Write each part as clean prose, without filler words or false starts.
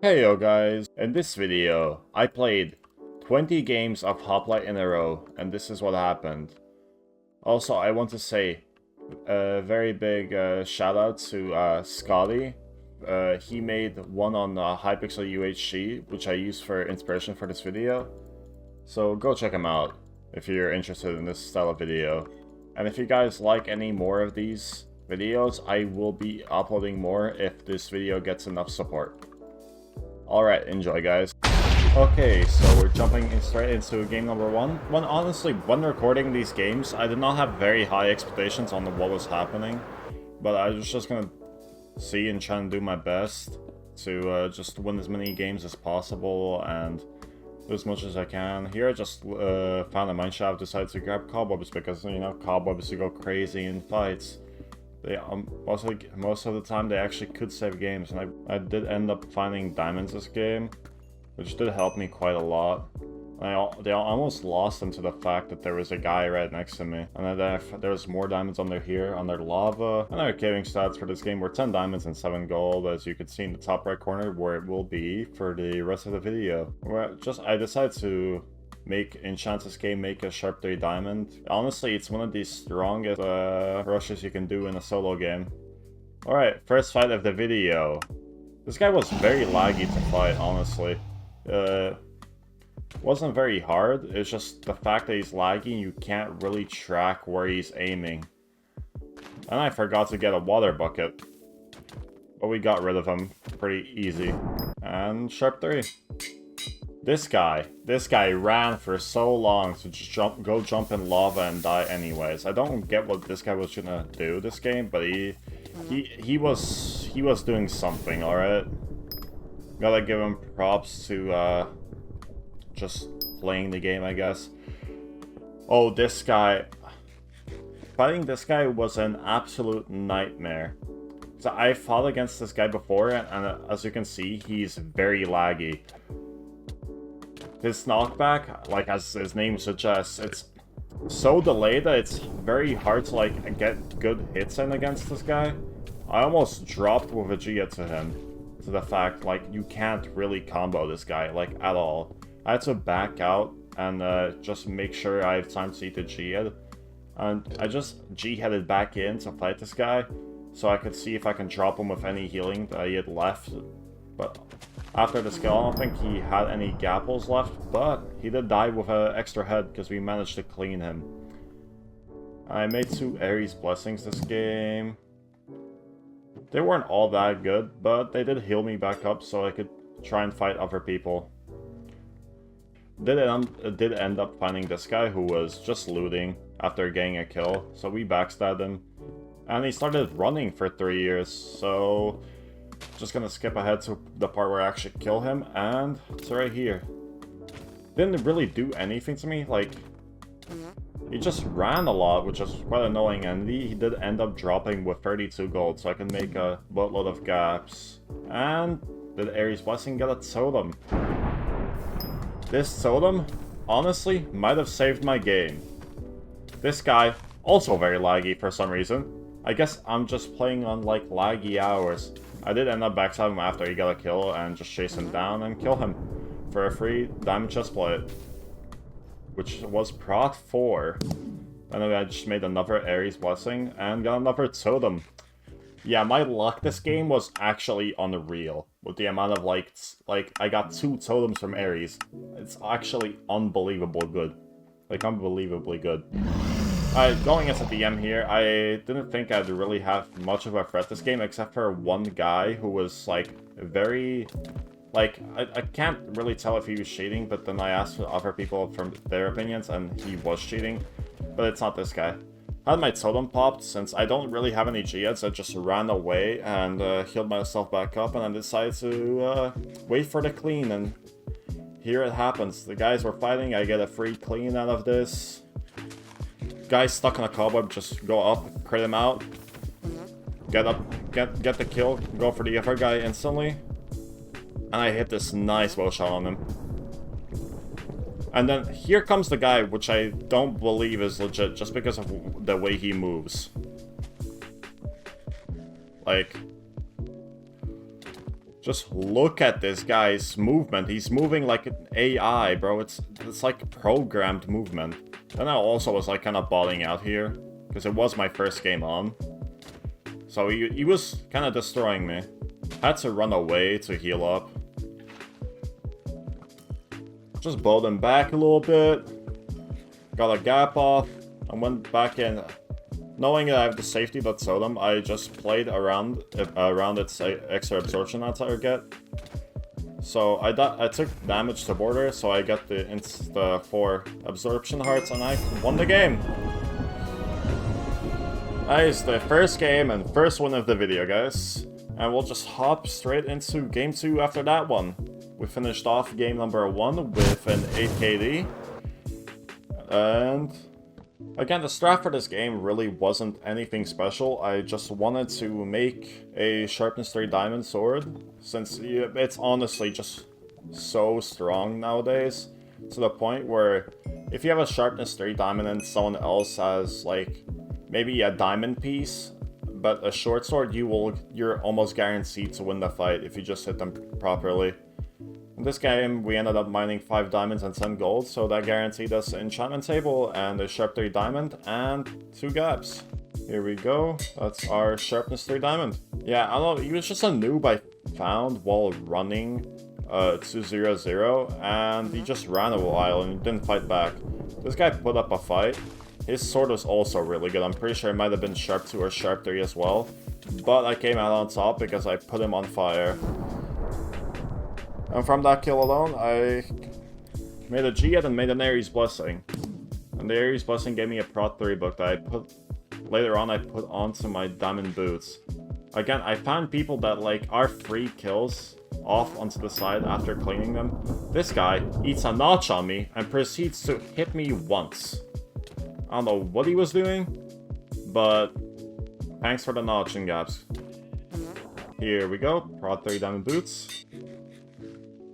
Hey yo guys, in this video, I played 20 games of Hoplite in a row, and this is what happened. Also, I want to say a very big shout out to Scotty. He made one on Hypixel UHC, which I used for inspiration for this video. So go check him out if you're interested in this style of video. And if you guys like any more of these videos, I will be uploading more if this video gets enough support. Alright, enjoy guys. Okay, so we're jumping straight into game number one. Honestly, when recording these games, I did not have very high expectations on what was happening. But I was just gonna see and try and do my best to just win as many games as possible and do as much as I can. Here I just found a mineshaft, decided to grab cobwebs because, you know, cobwebs to go crazy in fights. They most of the time they actually could save games, and I did end up finding diamonds this game, which did help me quite a lot. They almost lost them to the fact that there was a guy right next to me, and then there was more diamonds under here, under lava. And our caving stats for this game were 10 diamonds and 7 gold, as you can see in the top right corner, where it will be for the rest of the video. I decided to enchant this game, make a sharp 3 diamond. Honestly, it's one of the strongest rushes you can do in a solo game. Alright, first fight of the video. This guy was very laggy to fight, honestly. Wasn't very hard, it's just the fact that he's laggy, you can't really track where he's aiming. And I forgot to get a water bucket. But we got rid of him pretty easy. And sharp 3. This guy ran for so long to just go jump in lava and die anyways. I don't get what this guy was gonna do this game, but he was doing something, alright? Gotta give him props to just playing the game, I guess. Oh, this guy. Fighting this guy was an absolute nightmare. So I fought against this guy before, and as you can see, he's very laggy. His knockback, like as his name suggests, it's so delayed that it's very hard to like get good hits in against this guy. I almost dropped with a G to him, to the fact like you can't really combo this guy like at all. I had to back out and just make sure I have time to eat the G-head, and I just G-headed back in to fight this guy so I could see if I can drop him with any healing that he had left. But after the skill, I don't think he had any gapples left, but he did die with an extra head because we managed to clean him. I made 2 Ares blessings this game. They weren't all that good, but they did heal me back up so I could try and fight other people. Did end up finding this guy who was just looting after getting a kill, so we backstabbed him. And he started running for 3 years, so just gonna skip ahead to the part where I actually kill him, and it's right here. Didn't really do anything to me, like, he just ran a lot, which was quite annoying, and he did end up dropping with 32 gold, so I can make a boatload of gaps. And did Ares Blessing get a totem? This totem, honestly, might have saved my game. This guy, also very laggy for some reason. I guess I'm just playing on, like, laggy hours. I did end up backstabbing him after he got a kill and just chase him down and kill him for a free diamond chestplate, which was prot 4. And then I just made another Ares Blessing and got another totem. Yeah, my luck this game was actually unreal with the amount of like I got 2 totems from Ares. It's actually unbelievable good. Like unbelievably good. Going as a DM here, I didn't think I'd really have much of a threat this game, except for one guy who was, like, very... Like, I can't really tell if he was cheating, but then I asked other people from their opinions, and he was cheating. But it's not this guy. I had my totem popped, since I don't really have any G-heads, I just ran away and healed myself back up, and I decided to wait for the clean, and here it happens. The guys were fighting, I get a free clean out of this. Guy stuck on a cobweb, just go up, crit him out, get up, get the kill, go for the other guy instantly, and I hit this nice bow shot on him. And then here comes the guy, which I don't believe is legit just because of the way he moves. Like, Just look at this guy's movement. He's moving like an AI, bro. It's like programmed movement. And I also was like kind of botting out here, because it was my first game on. So he was kind of destroying me. Had to run away to heal up. Just bowed him back a little bit. Got a gap off. And went back in. Knowing that I have the safety that Totem, I just played around its extra absorption that I get. So I took damage to border, so I got the 4 absorption hearts, and I won the game. That is the first game and first win of the video, guys. And we'll just hop straight into game 2 after that one. We finished off game number 1 with an 8 KD. And again, the strat for this game really wasn't anything special. I just wanted to make a sharpness 3 diamond sword, since it's honestly just so strong nowadays, to the point where if you have a sharpness 3 diamond and someone else has like maybe a diamond piece but a short sword, you're almost guaranteed to win the fight if you just hit them properly. In this game, we ended up mining 5 diamonds and 10 gold, so that guaranteed us an enchantment table and a sharp 3 diamond and 2 gaps. Here we go, that's our sharpness 3 diamond. Yeah, I don't know, he was just a noob I found while running 2-0-0, and he just ran a while and he didn't fight back. This guy put up a fight. His sword was also really good. I'm pretty sure it might have been sharp 2 or sharp 3 as well, but I came out on top because I put him on fire. And from that kill alone, I made a G-Head and made an Ares Blessing. And the Ares Blessing gave me a Prot 3 book that I put onto my diamond boots. Again, I found people that like are free kills off onto the side after cleaning them. This guy eats a notch on me and proceeds to hit me once. I don't know what he was doing, but thanks for the notch and gaps. Here we go, Prot 3 diamond boots.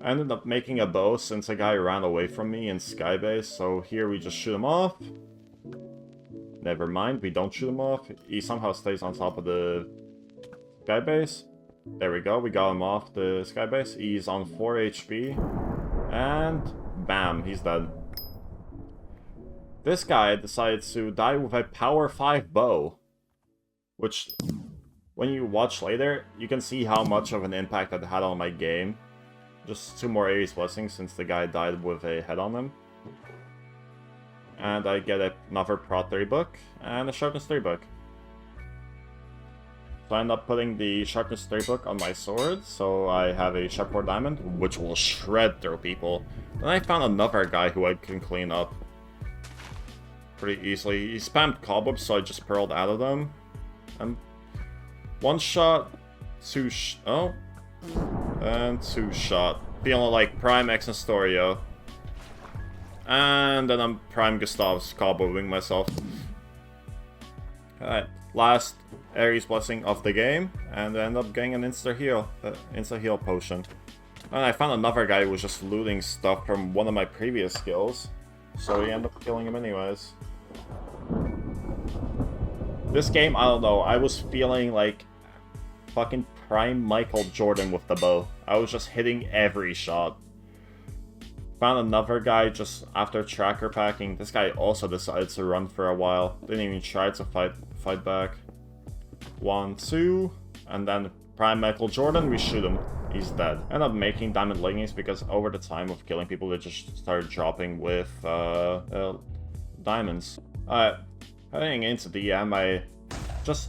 I ended up making a bow since a guy ran away from me in Skybase, so here we just shoot him off. Never mind, we don't shoot him off. He somehow stays on top of the Skybase. There we go, we got him off the Skybase. He's on 4 HP. And bam, he's dead. This guy decided to die with a power 5 bow. Which, when you watch later, you can see how much of an impact that had on my game. Just 2 more Ares Blessings since the guy died with a head on him. And I get another Prot 3 book and a Sharpness 3 book. So I end up putting the Sharpness 3 book on my sword, so I have a Sharp 4 Diamond, which will shred through people. Then I found another guy who I can clean up pretty easily. He spammed cobwebs, so I just pearled out of them. And 1 shot, 2 and 2 shot. Feeling like Prime Exnostorio. And then I'm Prime Gustav's cobwebbing myself. Alright, last Ares Blessing of the game, and I end up getting an insta-heal potion. And I found another guy who was just looting stuff from one of my previous skills, so he ended up killing him anyways. This game, I don't know, I was feeling like fucking Prime Michael Jordan with the bow. I was just hitting every shot. Found another guy just after tracker packing. This guy also decided to run for a while. Didn't even try to fight back. 1, 2, and then Prime Michael Jordan, we shoot him. He's dead. End up making diamond leggings because over the time of killing people, they just started dropping with diamonds. Heading into DM,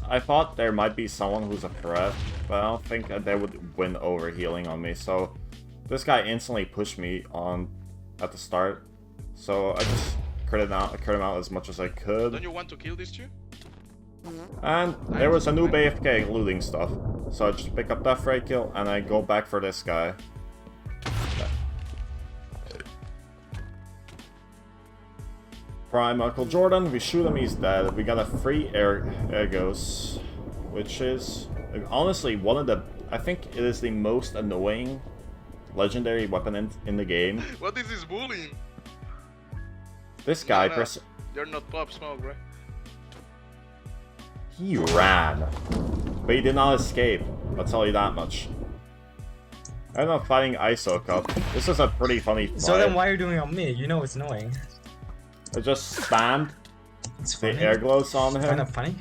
I thought there might be someone who's a threat, but I don't think that they would win over healing on me. So this guy instantly pushed me on at the start, so I just crit him out as much as I could. Don't you want to kill these two? And there was a noob AFK looting stuff, so I just pick up that freight kill and I go back for this guy. Prime Michael Jordan, we shoot him, he's dead. We got a free Ergos, which is honestly one of the, I think it is the most annoying legendary weapon in the game. What is this bullying? This guy, you're not Pop Smoke, right? He ran, but he did not escape, I'll tell you that much. I ended up fighting ISO Cup. This is a pretty funny fight. So then why are you doing it on me? You know it's annoying. I just spammed It's the funny. air glows on him. Kind of funny.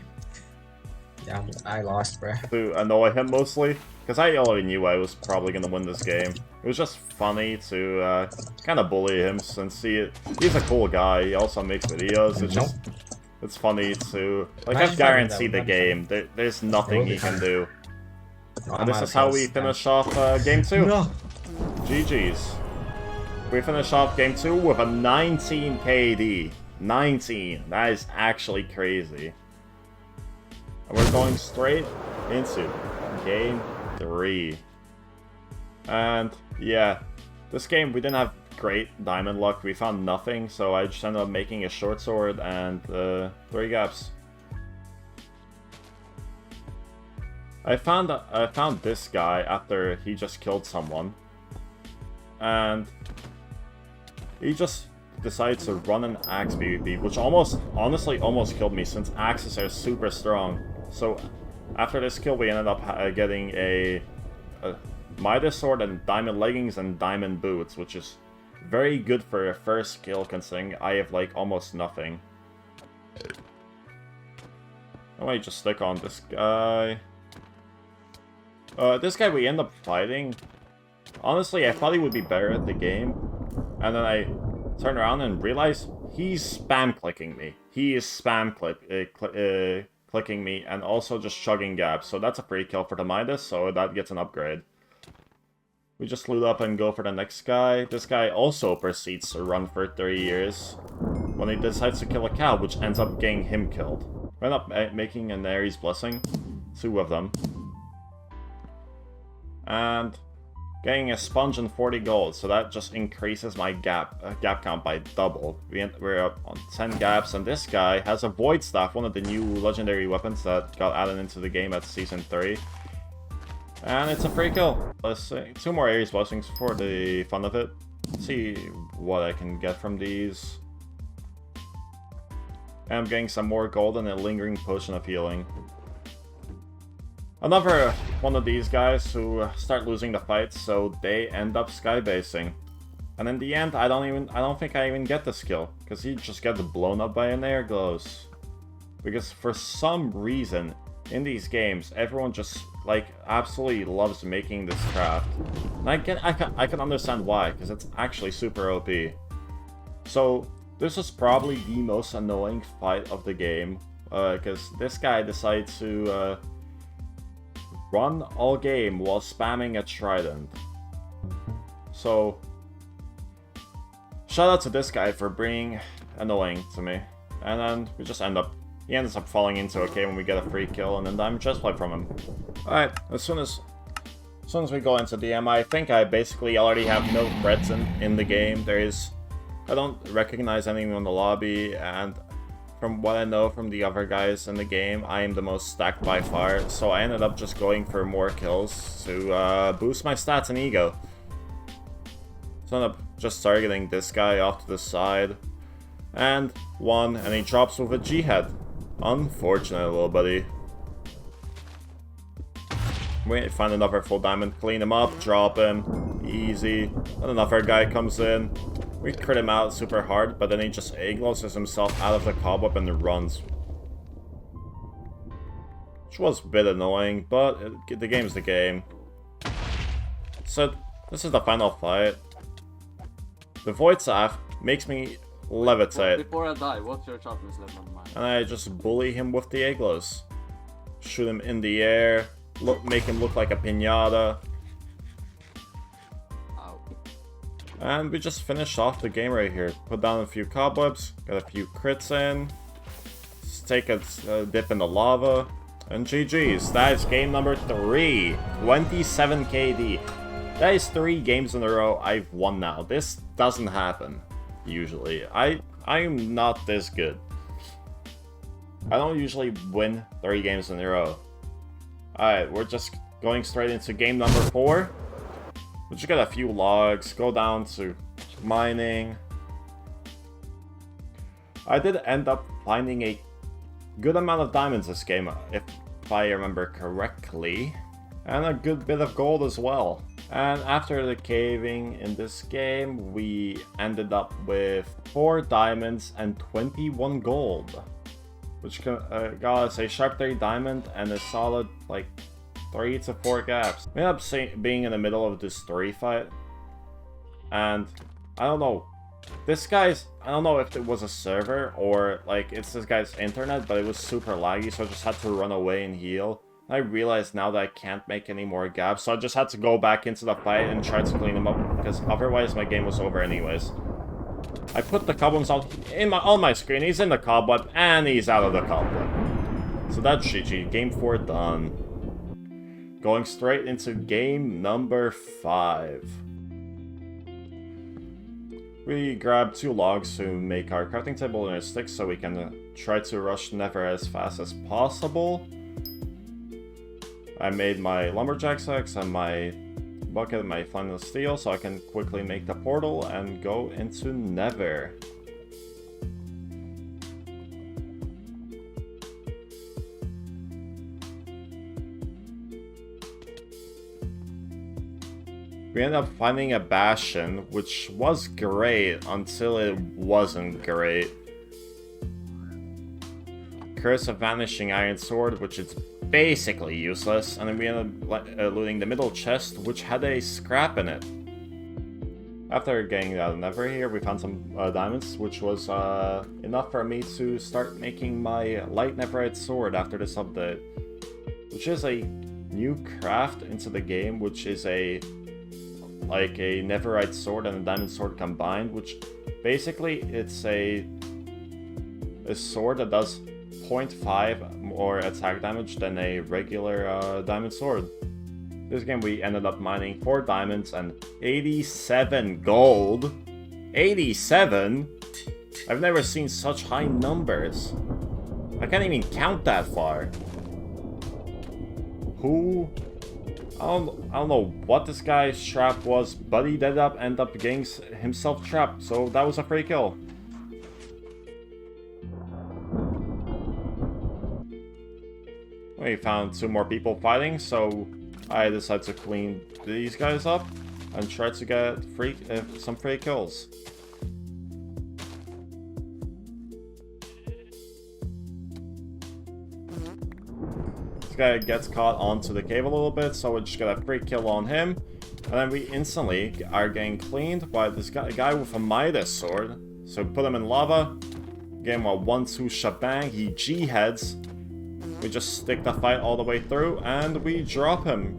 Yeah, I lost, bro. To annoy him mostly. Because I already knew I was probably going to win this game. It was just funny to kind of bully him since he's a cool guy. He also makes videos. It's just... It's funny to... Like, I've guaranteed the game. There's nothing he can do. And this is how we finish off Game 2. No. GG's. We finish off Game 2 with a 19 KD. 19. That is actually crazy. And we're going straight into Game 3. And, yeah. This game, we didn't have great diamond luck. We found nothing, so I just ended up making a short sword and 3 gaps. I found this guy after he just killed someone, and he just decided to run an axe PvP, which honestly almost killed me since axes are super strong. So after this kill, we ended up getting a Midas sword and diamond leggings and diamond boots, which is very good for a first kill considering I have like almost nothing. I might just stick on this guy. This guy we end up fighting. Honestly, I thought he would be better at the game. And then I turned around and realized he's spam clicking me. He is spam clicking me and also just chugging gaps. So that's a free kill for the Midas, so that gets an upgrade. We just loot up and go for the next guy. This guy also proceeds to run for 3 years when he decides to kill a cow, which ends up getting him killed. We end up making an Ares Blessing. 2 of them. And getting a sponge and 40 gold, so that just increases my gap count by double. We're up on 10 gaps, and this guy has a Void Staff, one of the new legendary weapons that got added into the game at Season 3. And it's a free kill. Let's see, 2 more Ares Blessings for the fun of it. Let's see what I can get from these. And I'm getting some more gold and a lingering potion of healing. Another one of these guys who start losing the fights, so they end up skybasing. And in the end, I don't think I even get this kill, because he just gets blown up by an air glows. Because for some reason, in these games, everyone just, like, absolutely loves making this craft. And I can understand why, because it's actually super OP. So, this is probably the most annoying fight of the game, because this guy decided to, run all game while spamming a trident. So, shout out to this guy for being annoying to me. And then we just he ends up falling into a cave when we get a free kill, and then diamond chestplate from him. Alright, as soon as we go into DM, I think I basically already have no threats in the game. I don't recognize anyone in the lobby, and from what I know from the other guys in the game, I am the most stacked by far, so I ended up just going for more kills to boost my stats and ego. So I ended up just targeting this guy off to the side, and won, and he drops with a G-head. Unfortunate, little buddy. We find another full diamond, clean him up, drop him, easy. Then another guy comes in. We crit him out super hard, but then he just A-glosses himself out of the cobweb and runs. Which was a bit annoying, but the game's the game. So, this is the final fight. The Void Staff makes me levitate. Before I die, what's your sharpness level on mine? And I just bully him with the A-glows. Shoot him in the air, make him look like a piñata. And we just finished off the game right here. Put down a few cobwebs, got a few crits in, take a dip in the lava, and GG's. That is game number 3. 27 KD. That is 3 games in a row I've won now. This doesn't happen, usually. I am not this good. I don't usually win 3 games in a row. Alright, we're just going straight into game number 4. We just got a few logs, go down to mining. I did end up finding a good amount of diamonds this game, if I remember correctly. And a good bit of gold as well. And after the caving in this game, we ended up with 4 diamonds and 21 gold. Which got us a sharp 3 diamond and a solid, like, 3 to 4 gaps. We ended up being in the middle of this 3 fight. And, I don't know. This guy's, I don't know if it was a server or, like, it's this guy's internet, but it was super laggy, so I just had to run away and heal. I realized now that I can't make any more gaps, so I just had to go back into the fight and try to clean them up, because otherwise my game was over anyways. I put the cobwebs on my screen, he's in the cobweb, and he's out of the cobweb. So that's GG, game 4 done. Going straight into game number 5. We grab 2 logs to make our crafting table and a stick so we can try to rush Nether as fast as possible. I made my lumberjack axe and my bucket and my flint of steel so I can quickly make the portal and go into Nether. We ended up finding a bastion, which was great until it wasn't great. Curse of Vanishing Iron Sword, which is basically useless, and then we ended up looting the middle chest, which had a scrap in it. After getting out of Nether here, we found some diamonds, which was enough for me to start making my light netherite sword after this update. Which is a new craft into the game, which is like a netherite sword and a diamond sword combined, which basically it's a sword that does 0.5 more attack damage than a regular diamond sword. This game we ended up mining 4 diamonds and 87 gold. 87? I've never seen such high numbers. I can't even count that far. Who? I don't know what this guy's trap was, but he did end up getting himself trapped, so that was a free kill. We found 2 more people fighting, so I decided to clean these guys up and try to get some free kills. This guy gets caught onto the cave a little bit, so we just got a free kill on him. And then we instantly are getting cleaned by this guy with a Midas sword. So we put him in lava, give him a 1-2 shebang, he G-heads. We just stick the fight all the way through, and we drop him.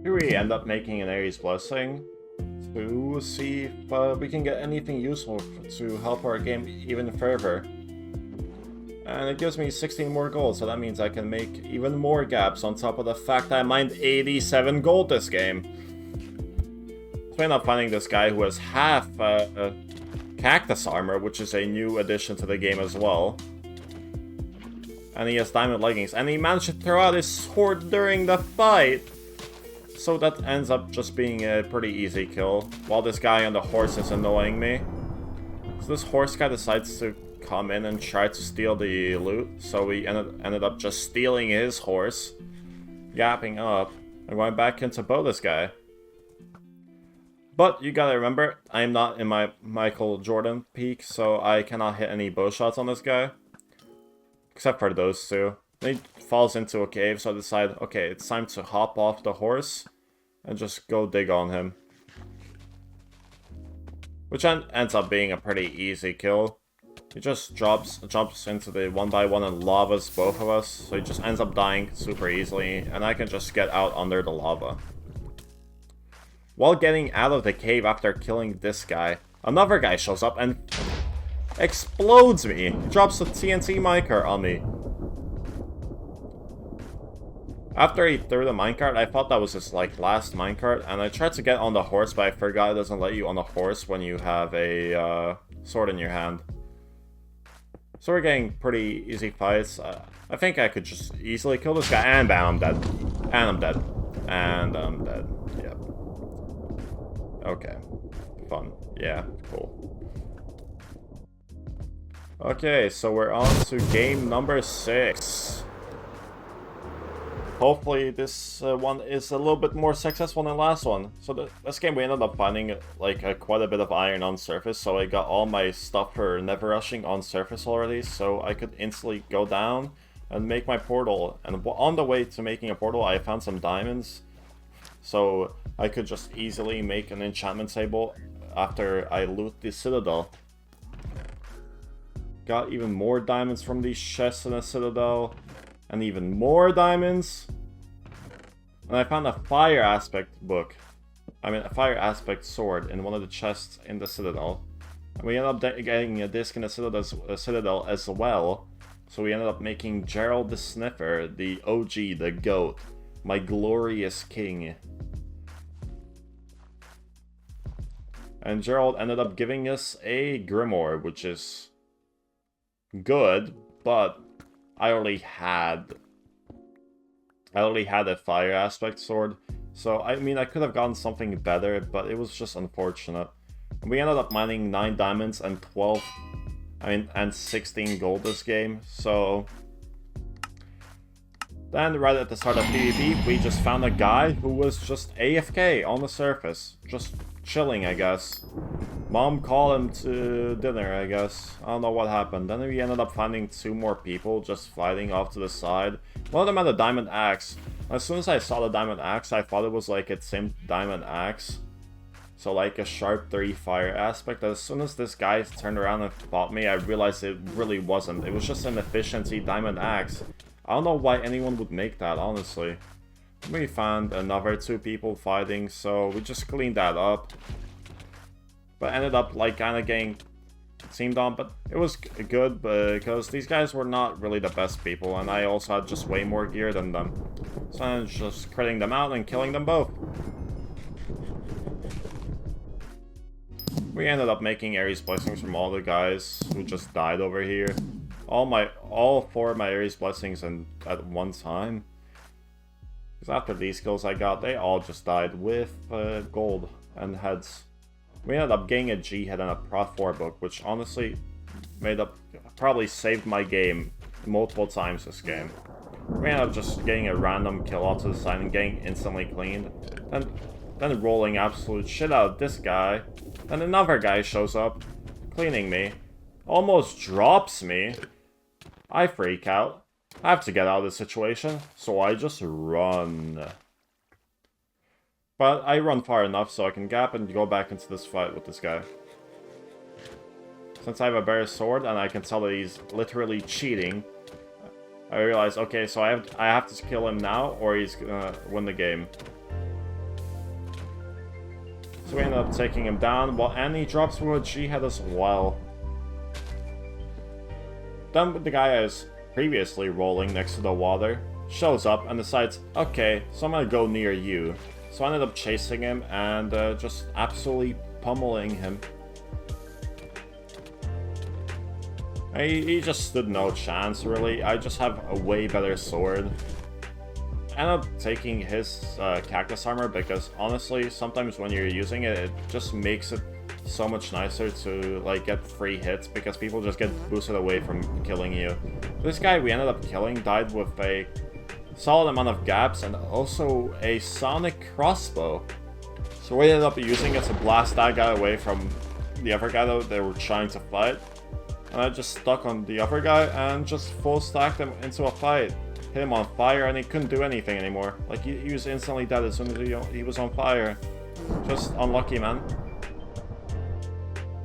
Here we end up making an Ares Blessing to see if we can get anything useful to help our game even further. And it gives me 16 more gold, so that means I can make even more gaps on top of the fact that I mined 87 gold this game. So I end up finding this guy who has half cactus armor, which is a new addition to the game as well. And he has diamond leggings, and he managed to throw out his sword during the fight. So that ends up just being a pretty easy kill, while this guy on the horse is annoying me. So this horse guy decides to come in and try to steal the loot, so we ended up just stealing his horse, yapping up, and going back in to bow this guy. But you gotta remember, I'm not in my Michael Jordan peak, so I cannot hit any bow shots on this guy. Except for those 2. Then he falls into a cave, so I decide, okay, it's time to hop off the horse and just go dig on him. Which ends up being a pretty easy kill. He just jumps into the 1x1 and lavas both of us, so he just ends up dying super easily, and I can just get out under the lava. While getting out of the cave after killing this guy, another guy shows up and explodes me! Drops a TNT minecart on me. After he threw the minecart, I thought that was his last minecart, and I tried to get on the horse, but I forgot it doesn't let you on the horse when you have a sword in your hand. So we're getting pretty easy fights. I think I could just easily kill this guy, and bam, I'm dead. And I'm dead. And I'm dead. Yep. Okay. Fun. Yeah, cool. Okay, so we're on to game number 6. hopefully this one is a little bit more successful than the last one. So this game we ended up finding like quite a bit of iron on surface, so I got all my stuff for never rushing on surface already, so I could instantly go down and make my portal. And on the way to making a portal, I found some diamonds, so I could just easily make an enchantment table after I loot the citadel. Got even more diamonds from these chests in the citadel, and even more diamonds. And I found a fire aspect book. I mean, a fire aspect sword in one of the chests in the citadel. And we ended up getting a disc in the citadel as well. So we ended up making Gerald the Sniffer, the OG, the GOAT, my glorious king. And Gerald ended up giving us a Grimoire, which is good, but I already had a fire aspect sword, so I mean I could have gotten something better, but it was just unfortunate. We ended up mining 9 diamonds and 16 gold this game. So then right at the start of PvP, we just found a guy who was just AFK on the surface, just chilling, I guess. Mom called him to dinner, I guess. I don't know what happened. Then we ended up finding 2 more people just fighting off to the side. One of them had a diamond axe. As soon as I saw the diamond axe, I thought it was like a simp diamond axe. So like a sharp 3 fire aspect. As soon as this guy turned around and fought me, I realized it really wasn't. It was just an efficiency diamond axe. I don't know why anyone would make that, honestly. We found another 2 people fighting, so we just cleaned that up. But ended up like kind of getting teamed on, but it was good because these guys were not really the best people, and I also had just way more gear than them. So I'm just critting them out and killing them both. We ended up making Ares blessings from all the guys who just died over here. All 4 of my Ares blessings at one time. Because after these kills I got, they all just died with gold and heads. We ended up getting a G head and a Prot 4 book, which honestly probably saved my game multiple times this game. We ended up just getting a random kill off to the side and getting instantly cleaned. Then rolling absolute shit out of this guy. Then another guy shows up, cleaning me. Almost drops me. I freak out. I have to get out of this situation, so I just run. But I run far enough so I can gap and go back into this fight with this guy. Since I have a better sword and I can tell that he's literally cheating, I realize, okay, so I have to kill him now or he's gonna win the game. So we end up taking him down, and he drops through a G-head as well. Then the guy I was previously rolling next to the water shows up and decides, okay, so I'm gonna go near you. So I ended up chasing him and just absolutely pummeling him. He just stood no chance, really. I just have a way better sword. I ended up taking his cactus armor because honestly, sometimes when you're using it, it just makes it so much nicer to like get free hits because people just get boosted away from killing you. This guy we ended up killing died with a solid amount of gaps and also a sonic crossbow. So we ended up using it to blast that guy away from the other guy that they were trying to fight. And I just stuck on the other guy and just full stacked him into a fight. Hit him on fire and he couldn't do anything anymore. Like he was instantly dead as soon as he was on fire. Just unlucky, man.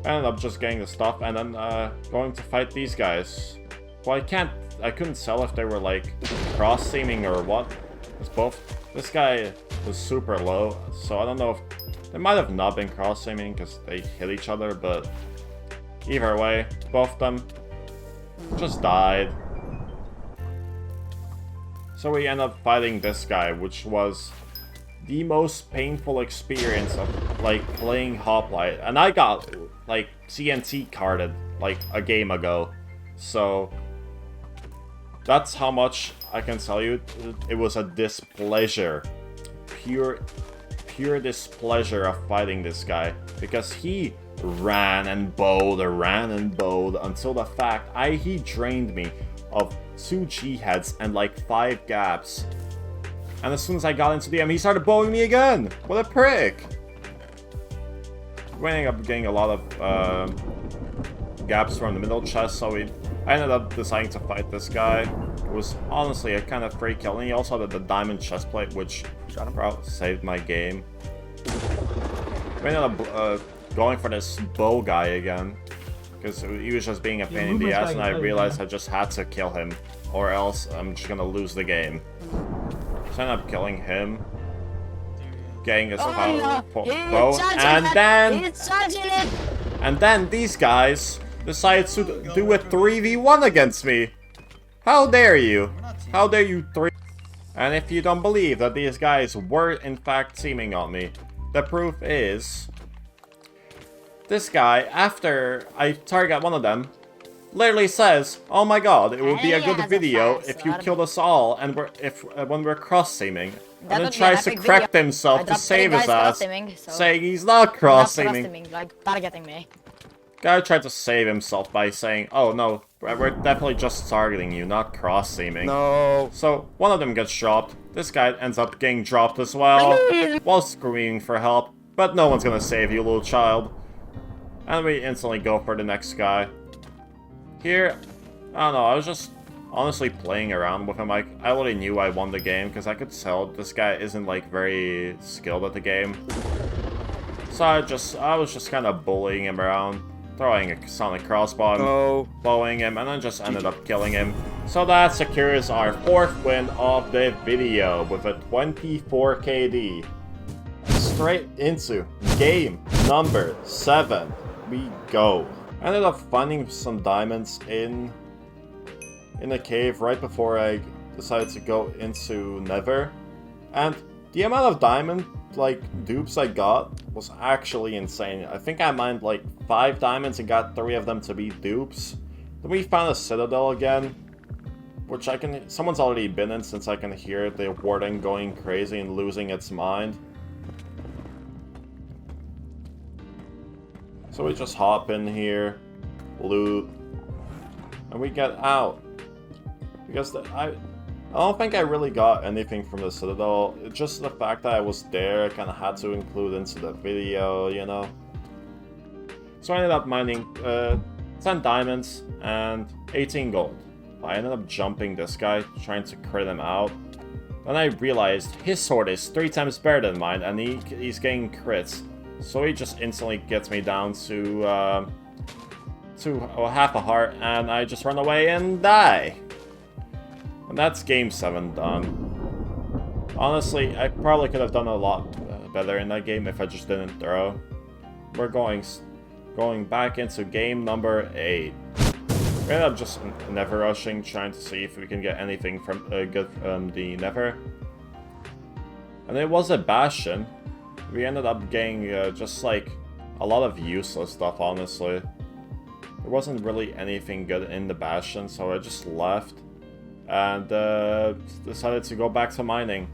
I ended up just getting the stuff and then going to fight these guys. Well, I couldn't tell if they were like cross-teaming or what. This guy was super low, so I don't know if they might have not been cross-teaming because they hit each other, but either way, both of them just died. So we end up fighting this guy, which was the most painful experience of like playing Hoplite, and I got like TNT carded like a game ago, so that's how much I can tell you. It was a displeasure, pure displeasure of fighting this guy, because he ran and bowed until the fact he drained me of 2 G heads and like 5 gaps. And as soon as I got into the M, he started bowing me again! What a prick! We ended up getting a lot of gaps from the middle chest, so I ended up deciding to fight this guy. It was honestly a kind of free kill, and he also had the diamond chestplate, which probably saved my game. We ended up going for this bow guy again, because he was just being a pain in the ass, and I realized I just had to kill him, or else I'm just gonna lose the game. So I ended up killing him, getting his bow, and then these guys decided to do a 3v1 against me. How dare you? How dare you three? And if you don't believe that these guys were in fact teaming on me, the proof is this guy, after I target one of them, literally says, "Oh my god, it would be a good video if you killed us all and when we're cross-teaming." And then tries to correct himself to save his ass, saying he's not cross-teaming. Like targeting me. Guy tried to save himself by saying, "Oh no, we're definitely just targeting you, not cross-teaming." No. So one of them gets dropped. This guy ends up getting dropped as well, while screaming for help. But no one's gonna save you, little child. And we instantly go for the next guy. Here, I don't know, I was just honestly playing around with him. Like, I already knew I won the game, because I could tell this guy isn't, like, very skilled at the game. So I was just kind of bullying him around, throwing a sonic crossbow, bowing him, and then just ended up killing him. So that secures our 4th win of the video with a 24 KD. Straight into game number 7 we go. I ended up finding some diamonds in a cave right before I decided to go into Nether, and the amount of diamond dupes I got was actually insane. I think I mined like 5 diamonds and got 3 of them to be dupes. Then we found a citadel again, which someone's already been in, since I can hear the warden going crazy and losing its mind. So we just hop in here, loot, and we get out. Because I don't think I really got anything from the Citadel. It's just the fact that I was there, I kind of had to include into the video, you know. So I ended up mining 10 diamonds and 18 gold. I ended up jumping this guy, trying to crit him out. Then I realized his sword is 3 times better than mine, and he's getting crits. So he just instantly gets me down to half a heart, and I just run away and die. And that's game 7 done. Honestly, I probably could have done a lot better in that game if I just didn't throw. We're going back into game number 8. We ended up just Nether rushing, trying to see if we can get anything from good from the Nether. And it was a Bastion. We ended up getting just like a lot of useless stuff, honestly. There wasn't really anything good in the Bastion, so I just left and decided to go back to mining.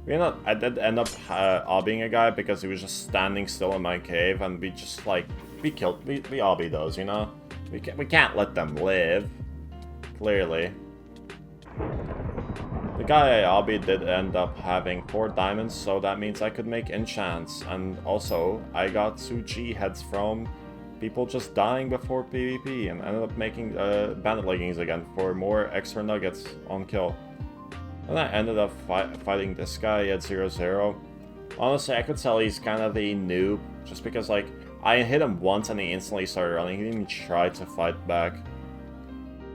I did end up obbying a guy because he was just standing still in my cave, and we just like we obby those, you know. We can't let them live. Clearly. The guy I obbied did end up having 4 diamonds, so that means I could make enchants, and also I got 2 G heads from people just dying before PvP, and ended up making bandit leggings again for more extra nuggets on kill. And I ended up fighting this guy at 0-0. Honestly, I could tell he's kind of a noob, just because like I hit him once and he instantly started running. He didn't even try to fight back.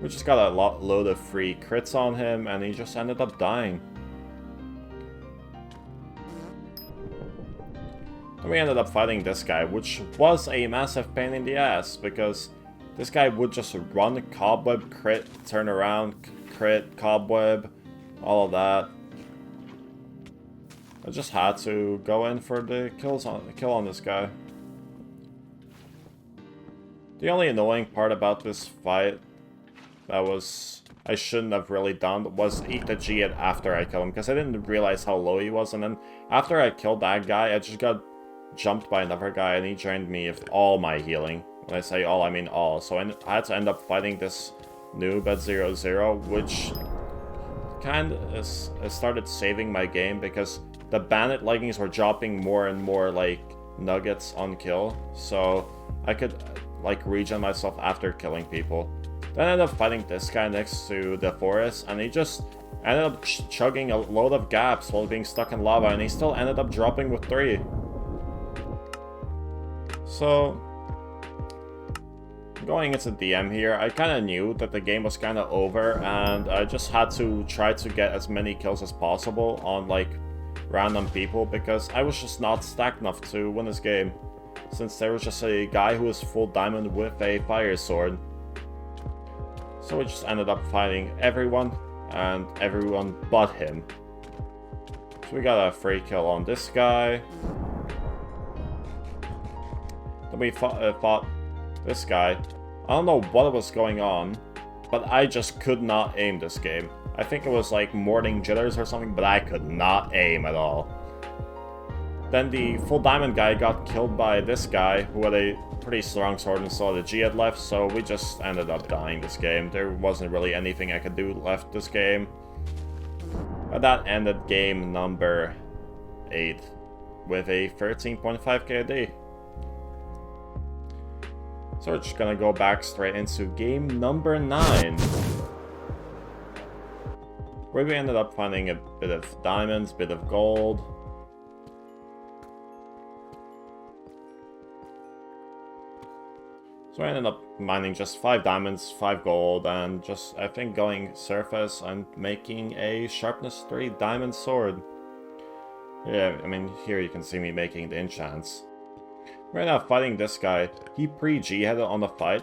We just got a load of free crits on him, and he just ended up dying. And we ended up fighting this guy, which was a massive pain in the ass, because this guy would just run cobweb, crit, turn around, crit, cobweb, all of that. I just had to go in for the kill on this guy. The only annoying part about this fight I shouldn't have really done was eat the G hit after I killed him, because I didn't realize how low he was, and then after I killed that guy, I just got jumped by another guy, and he drained me of all my healing. When I say all, I mean all. So I had to end up fighting this noob at 0-0, which kind of started saving my game because the bandit leggings were dropping more and more like nuggets on kill, so I could like regen myself after killing people. Then I ended up fighting this guy next to the forest, and he just ended up chugging a load of gaps while being stuck in lava, and he still ended up dropping with 3. So, going into DM here, I kind of knew that the game was kind of over, and I just had to try to get as many kills as possible on like random people, because I was just not stacked enough to win this game, since there was just a guy who was full diamond with a fire sword. So we just ended up fighting everyone, and everyone but him. So we got a free kill on this guy. Then we fought this guy. I don't know what was going on, but I just could not aim this game. I think it was like morning jitters or something, but I could not aim at all. Then the full diamond guy got killed by this guy who had a pretty strong sword and saw the G had left, so we just ended up dying this game. There wasn't really anything I could do left this game. But that ended game number 8 with a 13.5 KD. So we're just gonna go back straight into game number 9. Where we ended up finding a bit of diamonds, bit of gold. So I ended up mining just 5 diamonds, 5 gold, and just, I think, going surface and making a sharpness 3 diamond sword. Yeah, I mean, here you can see me making the enchants. Right now, fighting this guy, he pre-G-headed on the fight,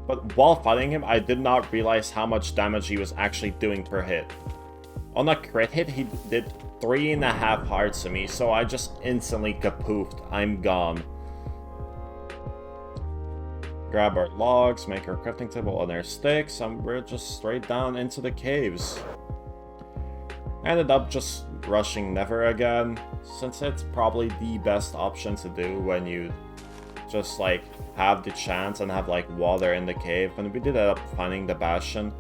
but while fighting him, I did not realize how much damage he was actually doing per hit. On a crit hit, he did 3.5 hearts to me, so I just instantly kapoofed. I'm gone. Grab our logs, make our crafting table on our sticks, and we're just straight down into the caves. Ended up just rushing Never again, since it's probably the best option to do when you just like have the chance and have like water in the cave. And we did end up finding the bastion,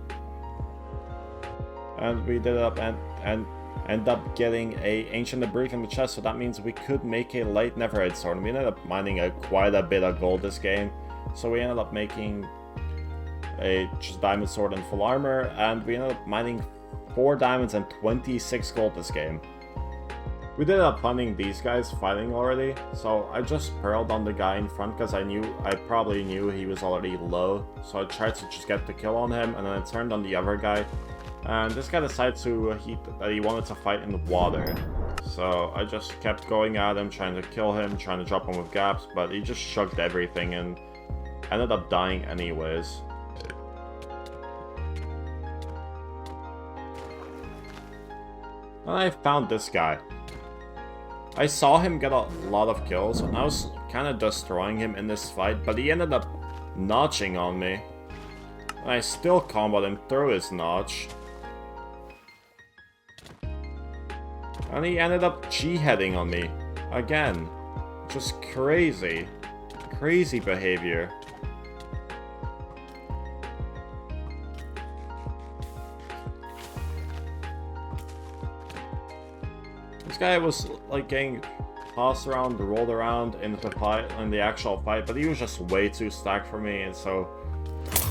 and we did up and end up getting a ancient debris from the chest, so that means we could make a light Neverhead sword. And we ended up mining quite a bit of gold this game. So we ended up making a just diamond sword and full armor, and we ended up mining 4 diamonds and 26 gold this game. We ended up finding these guys fighting already, so I just pearled on the guy in front because I probably knew he was already low, so I tried to just get the kill on him, and then I turned on the other guy, and this guy decided that he wanted to fight in the water. So I just kept going at him, trying to kill him, trying to drop him with gaps, but he just chugged everything and ended up dying anyways. And I found this guy. I saw him get a lot of kills, and I was kind of destroying him in this fight, but he ended up notching on me. And I still comboed him through his notch. And he ended up G-heading on me. Again. Just crazy. Crazy behavior. This guy was like getting tossed around, rolled around in the actual fight, but he was just way too stacked for me, and so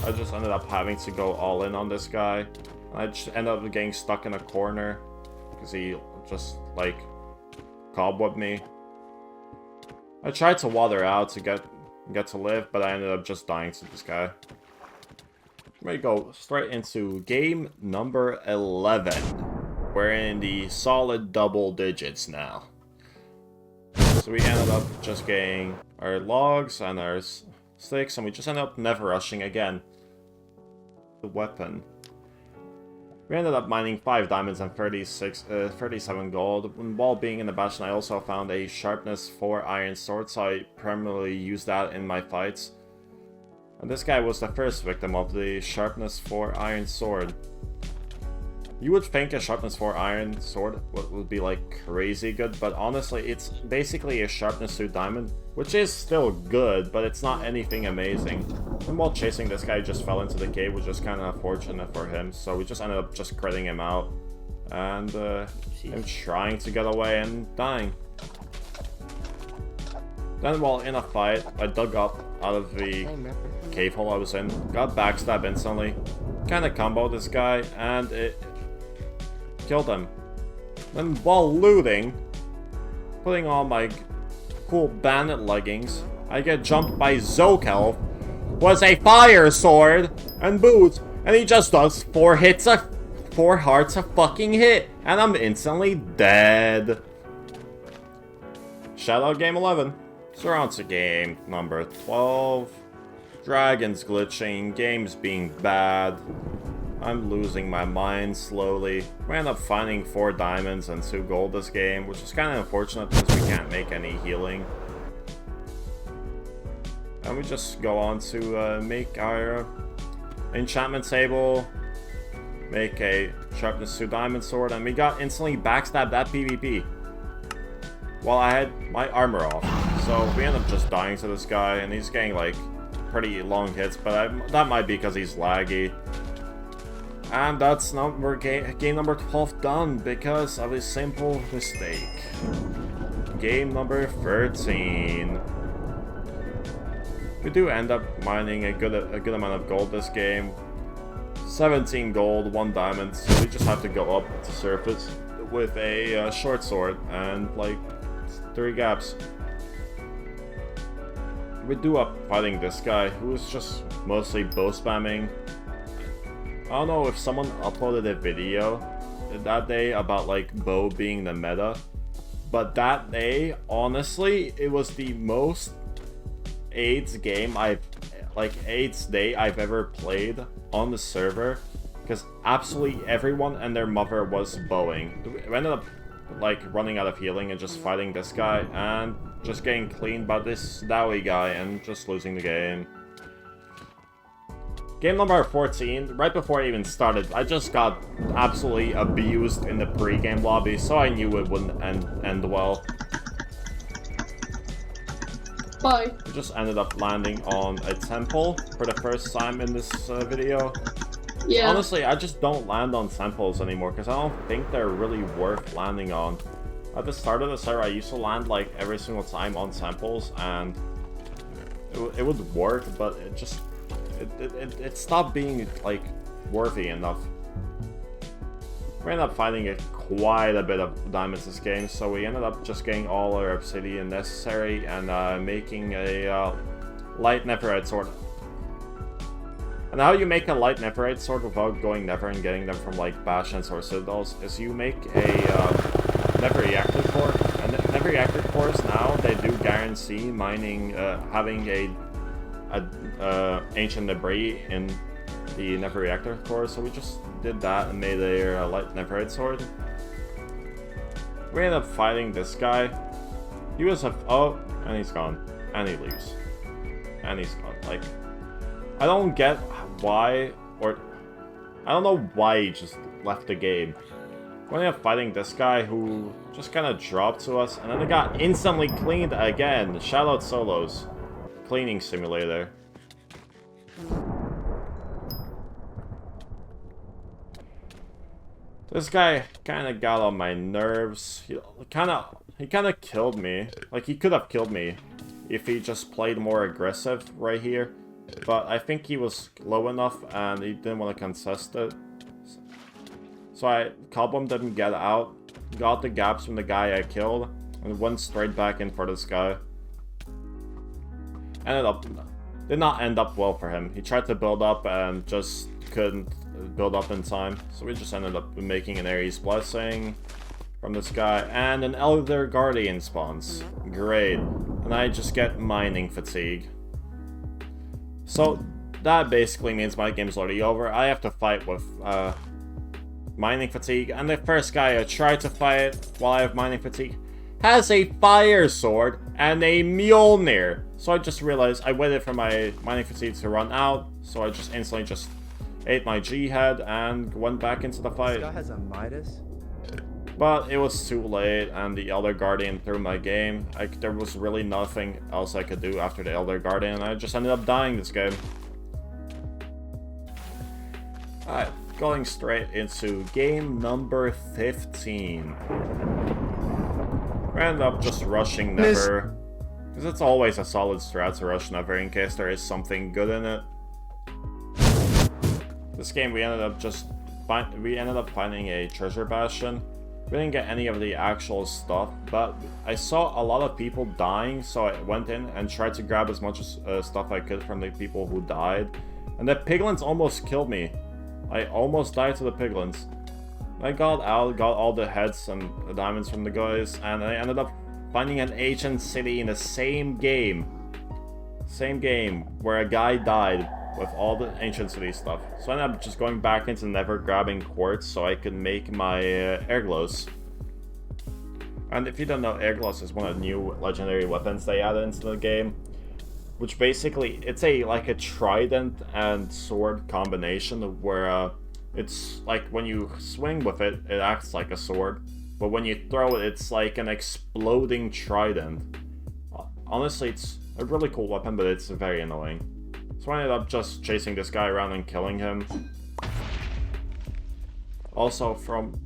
I just ended up having to go all in on this guy. And I just ended up getting stuck in a corner because he just like cobwebbed me. I tried to water out to get to live, but I ended up just dying to this guy. We go straight into game number 11. We're in the solid double digits now. So we ended up just getting our logs and our sticks, and we just ended up never rushing again. The weapon. We ended up mining 5 diamonds and 37 gold. And while being in the bastion, I also found a sharpness 4 iron sword, so I primarily used that in my fights. And this guy was the first victim of the sharpness 4 iron sword. You would think a sharpness 4 iron sword would be like crazy good, but honestly it's basically a sharpness 2 diamond, which is still good, but it's not anything amazing. And while chasing this guy, he just fell into the cave, which was kind of unfortunate for him, so we just ended up just critting him out. and him trying to get away and dying. Then while in a fight, I dug up out of the cave hole I was in, got backstabbed instantly, kinda comboed this guy, and it killed him. Then while looting, putting on my cool bandit leggings, I get jumped by Zokel, was a fire sword and boots, and he just does 4 hearts a fucking hit, and I'm instantly dead. Shoutout game 11. So we're on to game number 12. Dragons glitching, games being bad. I'm losing my mind slowly. We end up finding 4 diamonds and 2 gold this game, which is kind of unfortunate because we can't make any healing. And we just go on to make our enchantment table, make a sharpness 2 diamond sword, and we got instantly backstabbed that PvP while I had my armor off. So we end up just dying to this guy, and he's getting like pretty long hits, but that might be because he's laggy. And that's game number 12 done because of a simple mistake. Game number 13. We do end up mining a good amount of gold this game. 17 gold, 1 diamond, so we just have to go up to surface with a short sword and like 3 gaps. We do up fighting this guy who's just mostly bow spamming. I don't know if someone uploaded a video that day about like bow being the meta, but that day, honestly, it was the most AIDS game AIDS day I've ever played on the server, because absolutely everyone and their mother was bowing. We ended up like running out of healing and just fighting this guy and just getting cleaned by this Dowie guy and just losing the game. Game number 14, right before I even started, I just got absolutely abused in the pre-game lobby, so I knew it wouldn't end well. Bye. We just ended up landing on a temple for the first time in this video. Yeah. Honestly, I just don't land on temples anymore because I don't think they're really worth landing on. At the start of the server, I used to land like every single time on temples, and it would work, but it stopped being like worthy enough. We ended up finding quite a bit of diamonds this game, so we ended up just getting all our obsidian necessary and making a light netherite sword. And how you make a light netherite sword without going nether and getting them from like bastions or citadels is you make a nether reactor core. And nether reactor cores now, they do guarantee mining, having a ancient debris in the nether reactor core, so we just did that and made a light netherite sword. We ended up fighting this guy. He was oh, and he's gone. And he leaves. And he's gone. Like, I don't get why, or I don't know why he just left the game. We ended up fighting this guy who just kind of dropped to us, and then it got instantly cleaned again. Shoutout Solos. Cleaning simulator. This guy kind of got on my nerves. He kind of killed me. Like, he could have killed me if he just played more aggressive right here. But I think he was low enough and he didn't want to contest it. So I cobbled him to get out, got the gaps from the guy I killed, and went straight back in for this guy. Did not end up well for him. He tried to build up and just couldn't build up in time. So we just ended up making an Ares Blessing from this guy, and an Elder Guardian spawns. Great. And I just get mining fatigue. So that basically means my game's already over. I have to fight with mining fatigue, and the first guy I tried to fight while I have mining fatigue has a fire sword and a Mjolnir. So I just realized I waited for my mining fatigue to run out, so I just instantly just ate my G head and went back into the fight. This guy has a Midas. But it was too late, and the Elder Guardian threw my game. There was really nothing else I could do after the Elder Guardian. I just ended up dying this game. Alright, going straight into game number 15. We end up just rushing Never, because it's always a solid strat to rush Never in case there is something good in it. This game we ended up finding a treasure bastion. We didn't get any of the actual stuff, but I saw a lot of people dying, so I went in and tried to grab as much stuff I could from the people who died. And the piglins almost killed me. I almost died to the piglins. I got out, got all the heads and the diamonds from the guys, and I ended up finding an ancient city in the same game. Same game, where a guy died with all the ancient city stuff. So I ended up just going back into Never, grabbing quartz so I could make my air glows. And if you don't know, air glows is one of the new legendary weapons they added into the game. Which basically, it's like a trident and sword combination where it's like when you swing with it, it acts like a sword. But when you throw it, it's like an exploding trident. Honestly, it's a really cool weapon, but it's very annoying. So I ended up just chasing this guy around and killing him. Also, from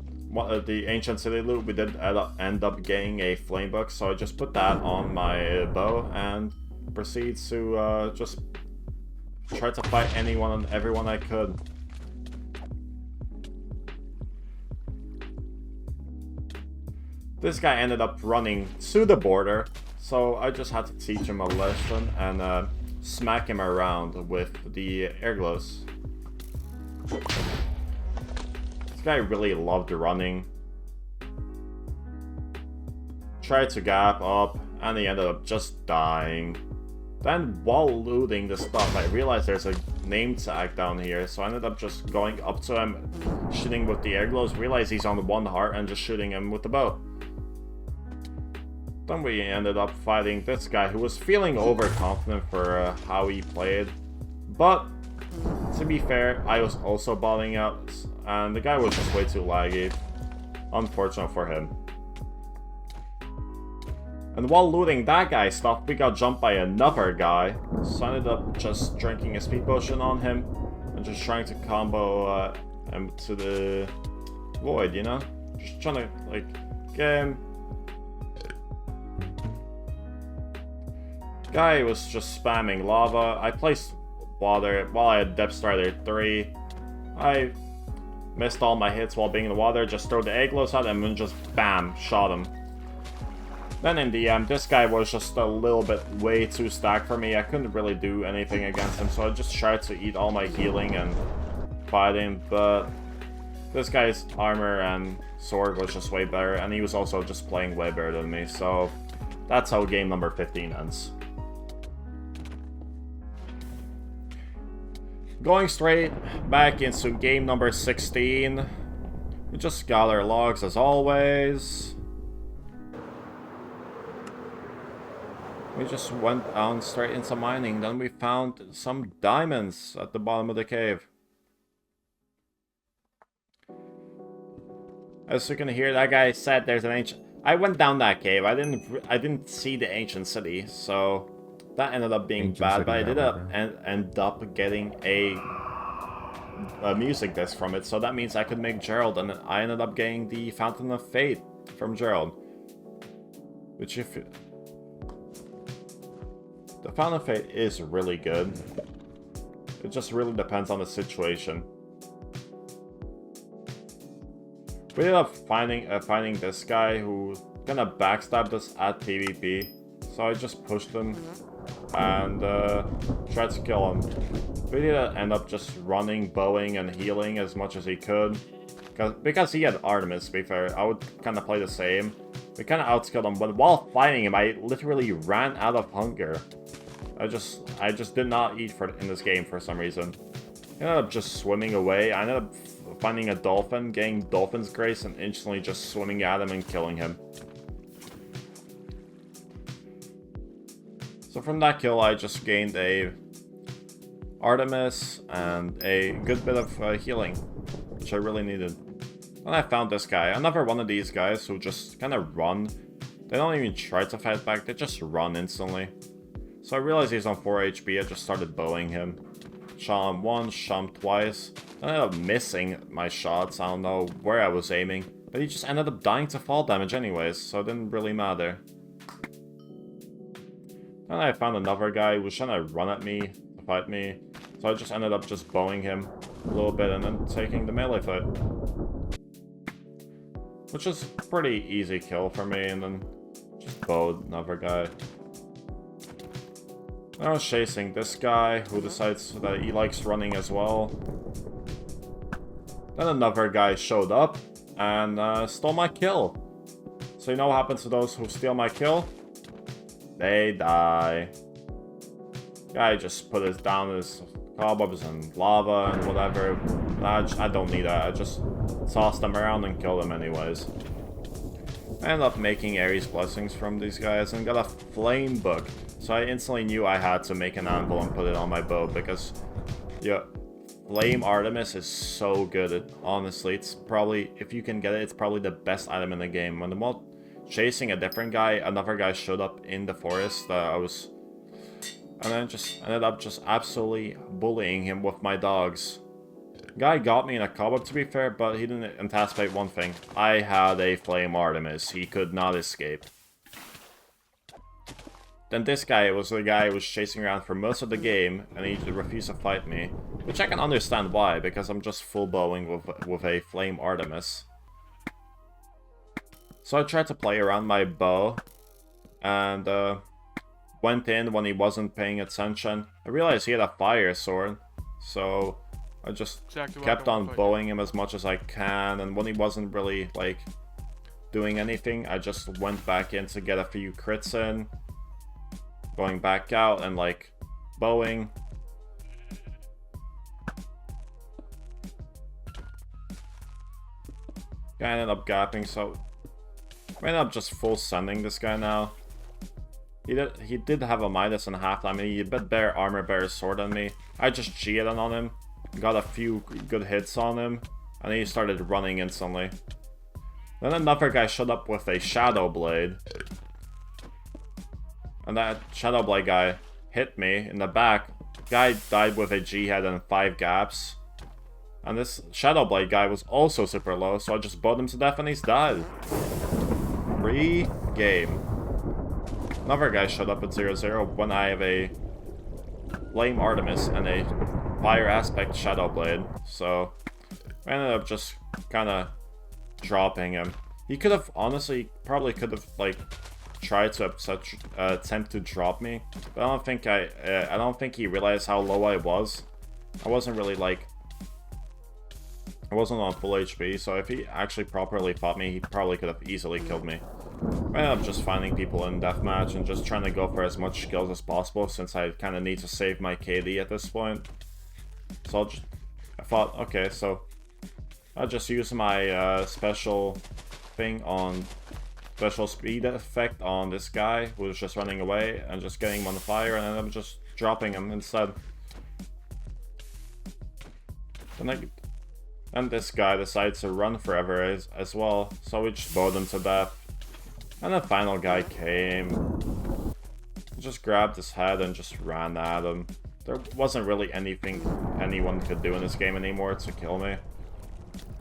the ancient city loot, we did end up getting a flame book, so I just put that on my bow and proceeds to just try to fight anyone and everyone I could. This guy ended up running to the border, so I just had to teach him a lesson and smack him around with the air glows. This guy really loved running. Tried to gap up, and he ended up just dying. Then, while looting the stuff, I realized there's a name tag down here, so I ended up just going up to him, shooting with the air glows, realized he's on 1 heart, and just shooting him with the bow. Then we ended up fighting this guy who was feeling overconfident for how he played. But, to be fair, I was also botting out, and the guy was just way too laggy. Unfortunate for him. And while looting that guy's stuff, we got jumped by another guy. So I ended up just drinking a speed potion on him and just trying to combo him to the void, you know? Just trying to, like, get him. Guy was just spamming lava. I placed water while I had Depth Strider 3. I missed all my hits while being in the water, just threw the egg glows at him and just bam, shot him. Then in the end, this guy was just a little bit way too stacked for me. I couldn't really do anything against him, so I just tried to eat all my healing and fight him, but this guy's armor and sword was just way better, and he was also just playing way better than me, so that's how game number 15 ends. Going straight back into game number 16. We just gather logs as always. We just went down straight into mining, then we found some diamonds at the bottom of the cave. As you can hear, that guy said there's an ancient... I went down that cave, I didn't see the ancient city, so that ended up being bad, but I did end up getting a music disc from it, so that means I could make Gerald, and I ended up getting the Fountain of Fate from Gerald. Which if... The Fountain of Fate is really good. It just really depends on the situation. We ended up finding this guy who kind of backstabbed us at PvP. So I just pushed him and tried to kill him. We did end up just running, bowing, and healing as much as he could. Because he had Artemis, to be fair, I would kind of play the same. We kind of outskilled him, but while fighting him, I literally ran out of hunger. I just did not eat in this game for some reason. I ended up just swimming away. I ended up finding a dolphin, getting Dolphin's Grace, and instantly just swimming at him and killing him. So from that kill, I just gained a Artemis and a good bit of healing, which I really needed. Then I found this guy, another one of these guys who just kind of run. They don't even try to fight back, they just run instantly. So I realized he's on 4 HP, I just started bowing him. shot him once, shot him twice. I ended up missing my shots. I don't know where I was aiming. But he just ended up dying to fall damage anyways, so it didn't really matter. Then I found another guy who was trying to run at me, to fight me. So I just ended up just bowing him a little bit and then taking the melee fight. Which is a pretty easy kill for me, and then just bowed another guy. I was chasing this guy who decides that he likes running as well. Then another guy showed up and stole my kill. So you know what happens to those who steal my kill? They die. Guy just put his down his cobwebs and lava and whatever. I don't need that. I just tossed them around and killed them anyways. I ended up making Ares blessings from these guys and got a flame book. So I instantly knew I had to make an anvil and put it on my bow because, yeah, Flame Artemis is so good. Honestly, it's probably, if you can get it, it's probably the best item in the game. When I'm chasing a different guy, another guy showed up in the forest that I was, and then just ended up just absolutely bullying him with my dogs. Guy got me in a cobweb, to be fair, but he didn't anticipate one thing. I had a Flame Artemis. He could not escape. Then this guy was the guy who was chasing around for most of the game, and he refused to fight me. Which I can understand why, because I'm just full bowing with a Flame Artemis. So I tried to play around my bow, and went in when he wasn't paying attention. I realized he had a fire sword, so I just kept on bowing him as much as I can, and when he wasn't really, like, doing anything, I just went back in to get a few crits in. Going back out and, like, bowing. Guy ended up gapping, so I ended up just full sending this guy now. He did have a minus and a half. I mean, he had a bit better armor, better sword than me. I just cheated on him, got a few good hits on him, and he started running instantly. Then another guy showed up with a Shadow Blade. And that Shadow Blade guy hit me in the back. Guy died with a G-head and 5 gaps. And this Shadow Blade guy was also super low, so I just bowed him to death and he's died. Re-game. Another guy showed up at 0-0 when I have a Flame Artemis and a Fire Aspect Shadow Blade. So I ended up just kind of dropping him. He could have, honestly, probably could have, like, tried to attempt to drop me, but I don't think he realized how low I was. I wasn't really, like, I wasn't on full HP, so if he actually properly fought me, he probably could have easily killed me. I ended up just finding people in deathmatch and just trying to go for as much kills as possible, since I kind of need to save my KD at this point. So I thought, okay, so I'll just use my special thing on special speed effect on this guy who was just running away and just getting him on fire, and then I'm just dropping him instead. And this guy decides to run forever as well, so we just bowed him to death. And the final guy came, just grabbed his head and just ran at him. There wasn't really anything anyone could do in this game anymore to kill me,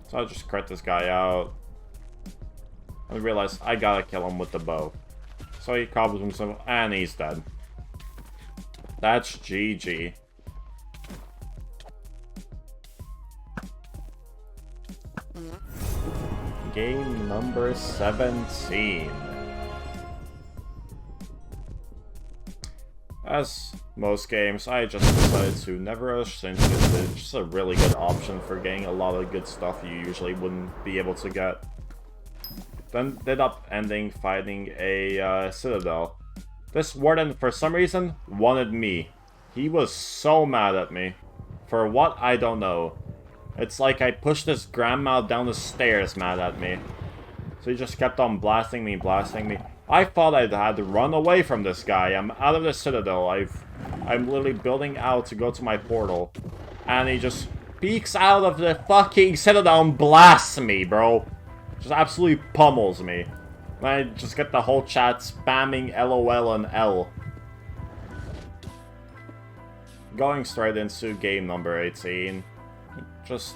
so I just crit this guy out. I realized I gotta kill him with the bow. So he cobbles himself, and he's dead. That's GG. Game number 17. As most games, I just decided to never rush into it. It's just a really good option for getting a lot of good stuff you usually wouldn't be able to get. Then ended up fighting a Citadel. This warden, for some reason, wanted me. He was so mad at me. For what, I don't know. It's like I pushed his grandma down the stairs mad at me. So he just kept on blasting me. I thought I had to run away from this guy. I'm out of the Citadel. I'm literally building out to go to my portal. And he just peeks out of the fucking Citadel and blasts me, bro. Just absolutely pummels me. And I just get the whole chat spamming LOL and L. going straight into game number 18. Just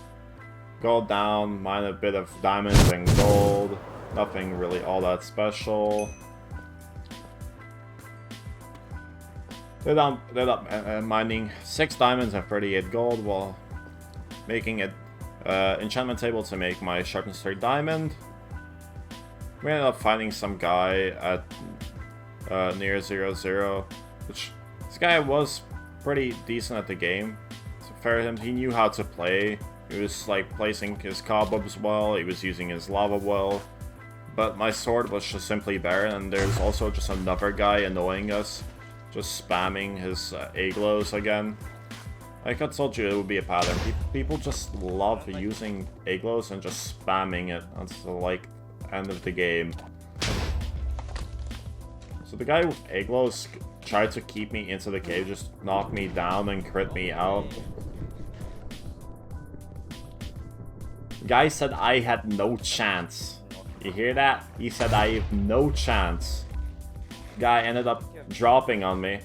go down, mine a bit of diamonds and gold. Nothing really all that special. Ended up mining 6 diamonds and 38 gold while making an enchantment table to make my sharpness 3 diamond. We ended up finding some guy at near 0-0, which this guy was pretty decent at the game. So fair to him, he knew how to play. He was like placing his cobwebs well, he was using his lava well. But my sword was just simply barren, and there's also just another guy annoying us, just spamming his aglows again. Like I told you, it would be a pattern. People just love using aglows and just spamming it until like end of the game. So the guy with aglows tried to keep me into the cave, just knock me down and crit me out. The guy said I had no chance. You hear that? He said I have no chance. Guy ended up dropping on me.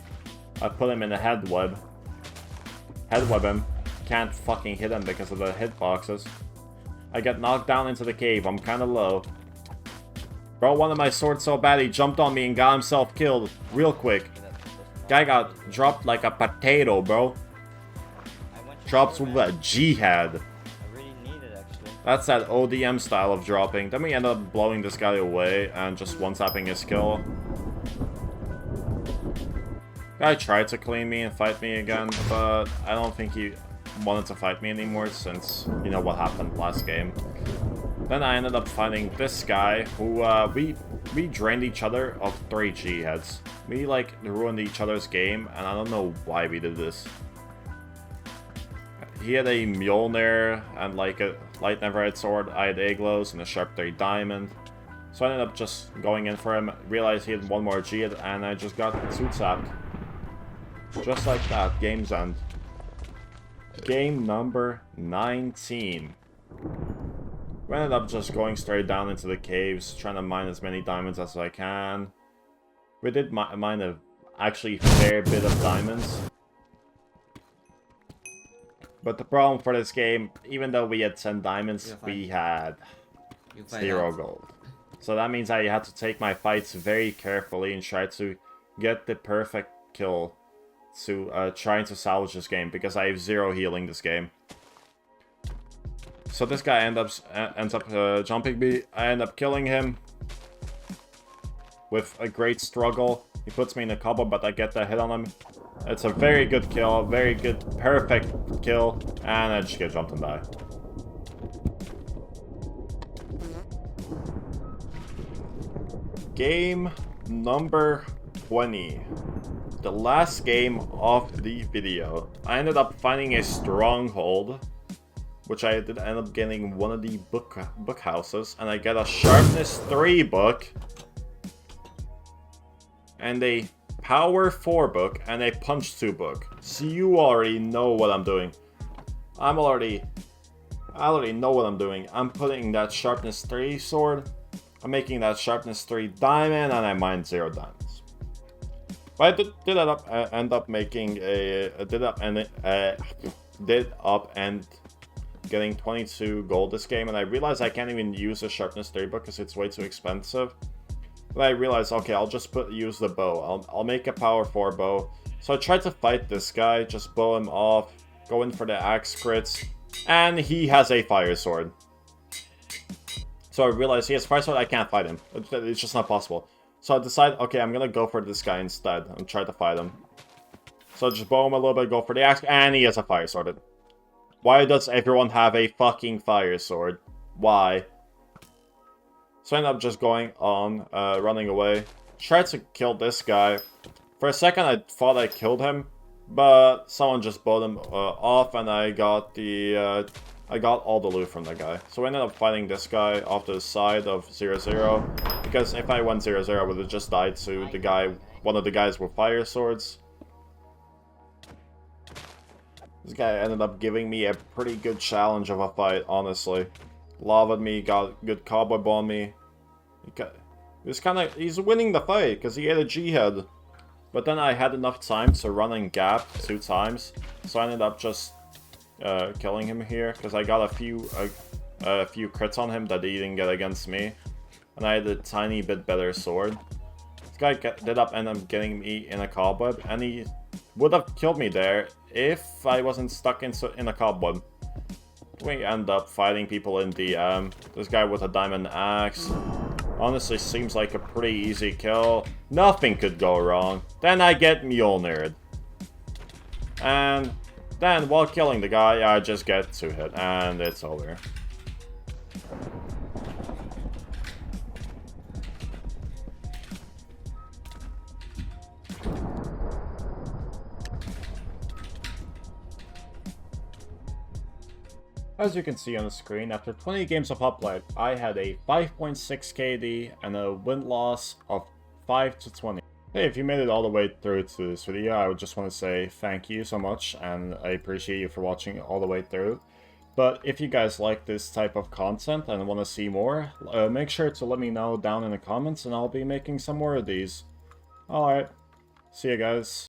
I put him in a head web. Head web him. Can't fucking hit him because of the hitboxes. I get knocked down into the cave. I'm kinda low. Bro wanted my sword so bad he jumped on me and got himself killed real quick. Guy got dropped like a potato, bro. Drops with a jihad. That's that ODM style of dropping. Then we end up blowing this guy away and just one-tapping his kill. Guy tried to clean me and fight me again, but I don't think he wanted to fight me anymore since you know what happened last game. Then I ended up finding this guy who we drained each other of 3 G heads. We like ruined each other's game, and I don't know why we did this. He had a Mjolnir and like a light neverhead sword. I had aglows and a sharp 3 diamond. So I ended up just going in for him. Realized he had 1 more G and I just got 2-tapped. Just like that, game's end. Game number 19. We ended up just going straight down into the caves, trying to mine as many diamonds as I can. We did mine a actually fair bit of diamonds. But the problem for this game, even though we had 10 diamonds, we had 0 gold. So that means I had to take my fights very carefully and try to get the perfect kill to trying to salvage this game, because I have 0 healing this game. So this guy ends up jumping me. I end up killing him with a great struggle. He puts me in a combo, but I get that hit on him. It's a very good kill, very good, perfect kill, and I just get jumped and die. Game number 20. The last game of the video. I ended up finding a stronghold, which I did end up getting one of the book houses, and I get a sharpness 3 book, and a power 4 book, and a punch 2 book. So you already know what I'm doing. I already know what I'm doing. I'm putting that sharpness 3 sword, I'm making that sharpness 3 diamond, and I mined 0 diamonds. But I end up making a did up and getting 22 gold this game, and I realized I can't even use a sharpness 3 book because it's way too expensive. But I realized, okay, I'll just use the bow. I'll make a power 4 bow. So I tried to fight this guy, just bow him off, go in for the axe crits, and he has a fire sword. So I realized he has fire sword, I can't fight him. It's just not possible. So I decided, okay, I'm gonna go for this guy instead and try to fight him. So I just bow him a little bit, go for the axe, and he has a fire sword. Why does everyone have a fucking fire sword? Why? So I ended up just going on, running away. Tried to kill this guy. For a second I thought I killed him, but someone just bowed him off, and I got all the loot from the guy. So I ended up fighting this guy off to the side of 0-0, because if I went 0-0 I would have just died to the guy, one of the guys with fire swords. This guy ended up giving me a pretty good challenge of a fight, honestly. Lavaed me, got good cobweb on me. He's winning the fight, because he had a G-head. But then I had enough time to run in gap 2 times, so I ended up just killing him here, because I got a few crits on him that he didn't get against me, and I had a tiny bit better sword. This guy ended up getting me in a cobweb, and he would have killed me there if I wasn't stuck in a cobweb. We end up fighting people in DM. This guy with a diamond axe. Honestly, seems like a pretty easy kill. Nothing could go wrong. Then I get Mjolnired. And then, while killing the guy, I just get 2-hit, and it's over. As you can see on the screen, after 20 games of Hoplite, I had a 5.6 KD and a win-loss of 5 to 20. Hey, if you made it all the way through to this video, I would just want to say thank you so much, and I appreciate you for watching all the way through. But if you guys like this type of content and want to see more, make sure to let me know down in the comments, and I'll be making some more of these. Alright, see you guys.